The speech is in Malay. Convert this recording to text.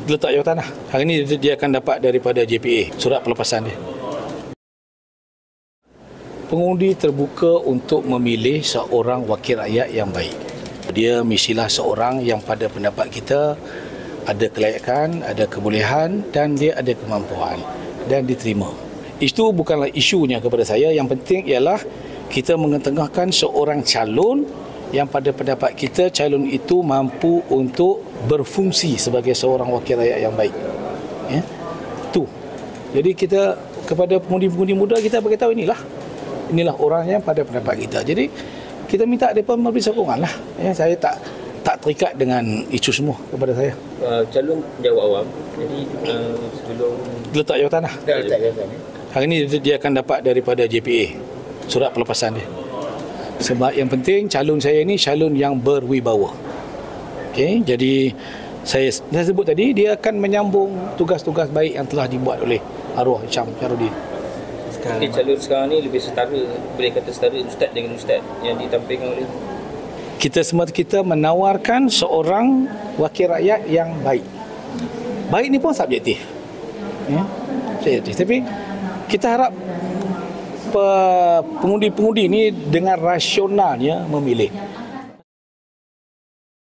letak jawatan lah. Hari ini dia akan dapat daripada JPA, surat pelepasan dia. Pengundi terbuka untuk memilih seorang wakil rakyat yang baik. Dia mestilah seorang yang pada pendapat kita ada kelayakan, ada kebolehan dan dia ada kemampuan dan diterima. Itu bukanlah isunya kepada saya. Yang penting ialah kita mengetengahkan seorang calon yang pada pendapat kita calon itu mampu untuk berfungsi sebagai seorang wakil rakyat yang baik. Ya. Tu. Jadi kita kepada pengundi-pengundi muda kita beritahu inilah orang yang pada pendapat kita. Jadi kita minta mereka memberi sokongan lah. Ya, saya tak terikat dengan isu semua kepada saya. Calon jawab awam. Jadi sebelum letak jawatan lah. Hari ini dia akan dapat daripada JPA, surat pelepasan dia. Sebab yang penting calon saya ini calon yang berwibawa. Okey, jadi saya sebut tadi dia akan menyambung tugas-tugas baik yang telah dibuat oleh arwah Syam Syarudin. Mungkin calon sekarang ni lebih setara, boleh kata setara ustaz dengan ustaz yang ditampilkan oleh kita menawarkan seorang wakil rakyat yang baik. Baik ni pun subjektif. Ya, subjektif. Tapi kita harap pengundi-pengundi ni dengan rasionalnya memilih.